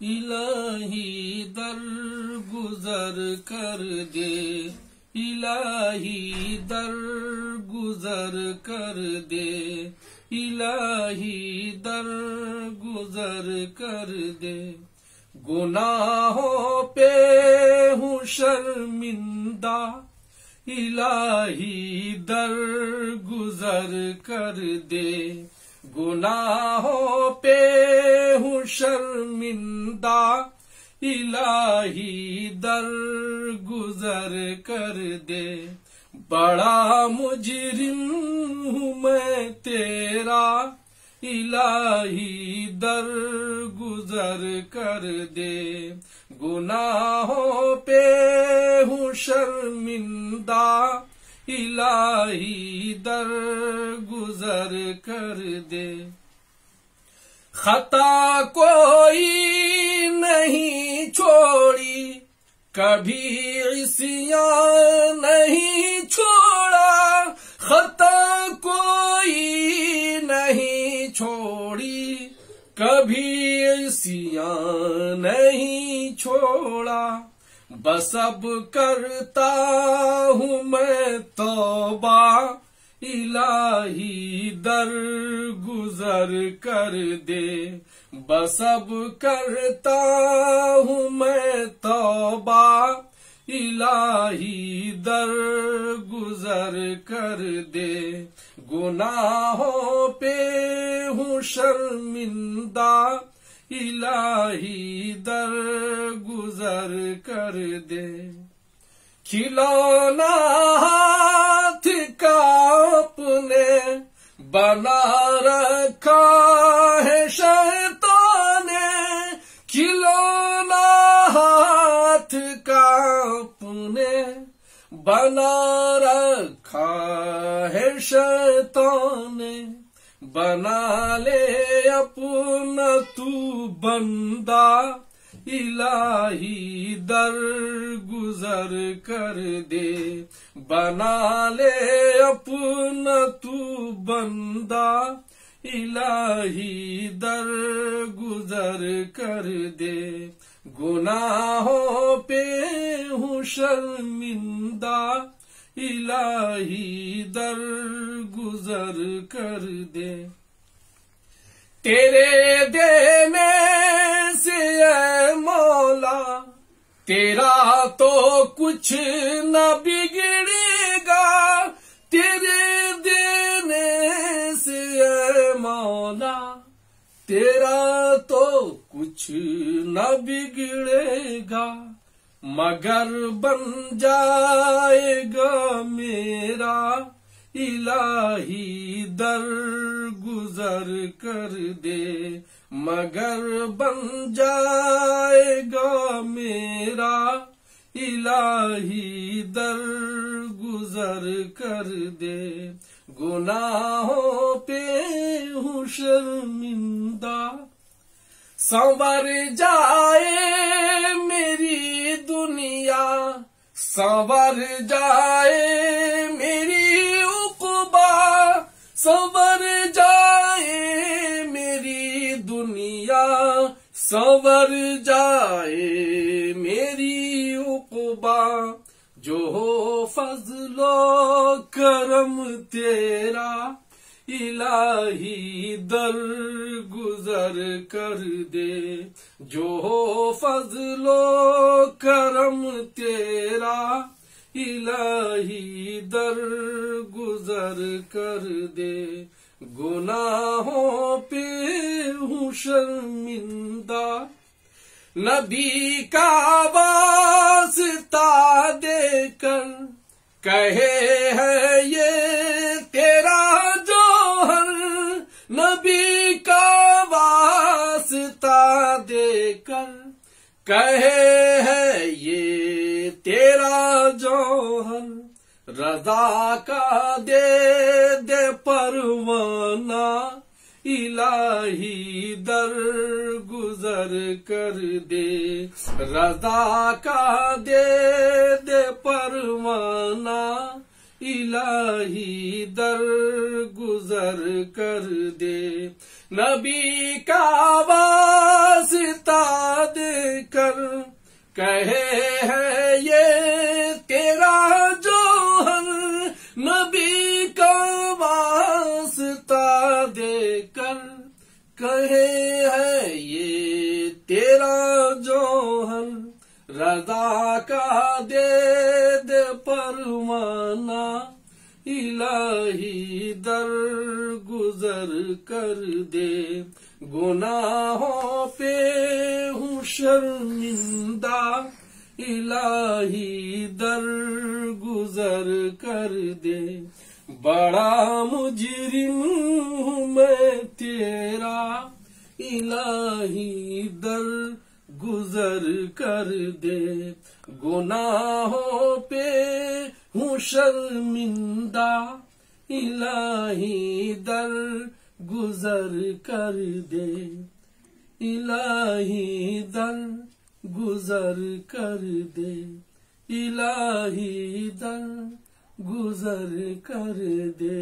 इलाही दर गुजर कर दे, इलाही दर गुजर कर दे, इलाही दर गुजर कर दे। गुनाहों पे हूँ शर्मिंदा, इलाही दर गुजर कर दे। गुनाहों पे हूँ शर्मिंदा, इलाही दर गुजर कर दे। बड़ा मुजरिम हूँ मैं तेरा, इलाही दर गुजर कर दे। गुनाहों पे हूँ शर्मिंदा, इलाही दर गुजर कर दे। खता कोई नहीं छोड़ी, कभी इस्यां नहीं छोड़ा। खता कोई नहीं छोड़ी, कभी इस्यां नहीं छोड़ा। बस अब करता हूँ मैं तौबा, इलाही दर गुजर कर दे। बस अब करता हूँ मैं तौबा, इलाही दर गुजर कर दे। गुनाहों पे हूँ शर्मिंदा, इलाही दर गुजर कर दे। खिलौना हाथ का अपने बना रखा है शैतान ने, खिलौना हाथ का अपने बना रखा है शैतान ने। बना ले अपना तू बंदा, इलाही दर गुजर कर दे। बना ले अपना तू बंदा, इलाही दर गुजर कर दे। गुनाहों पे हूँ शर्मिंदा, इलाही दर गुजर कर दे। तेरे देने से ऐ मौला, तेरा तो कुछ न बिगड़ेगा। तेरे देने से ऐ मौला, तेरा तो कुछ न बिगड़ेगा। मगर बन जाएगा मेरा, इलाही दर गुजर कर दे। मगर बन जाएगा मेरा, इलाही दर गुजर कर दे। गुनाहों पे हूँ शर्मिंदा, संवर जाए मेरी दुनिया, संवर जाए मेरी उक़बा। संवर जाए मेरी दुनिया, संवर जाए मेरी उक़बा। जो हो फज़लो करम तेरा, इलाही दर गुजर कर दे। जो हो फज़लो करम तेरा, इलाही दर गुजर कर दे। गुनाहों पे हूँ शर्मिंदा, नबी का वास्ता देकर कहे है ये तेरा जौहर। नबी का वास्ता देकर कहे है ये तेरा जौहर। रज़ा का दे परवाना, इलाही दर गुजर कर दे। रज़ा का दे परवाना, इलाही दर गुजर कर दे। नबी का वास्ता देकर कहे है ये तेरा जौहर, नबी का वास्ता देकर कहे है ये तेरा जौहर, रज़ा का दे दे परवाना, इलाही दर गुजर कर दे, गुनाहों पे हूँ शर्मिंदा, इलाही दर गुजर कर दे, बड़ा मुजरिम हूँ मैं तेरा, इलाही दर गुजर कर दे, गुनाहों पे हूँ शर्मिंदा, इलाही दर गुजर कर दे, इलाही दर गुजर कर दे, इलाही दर गुजर कर दे।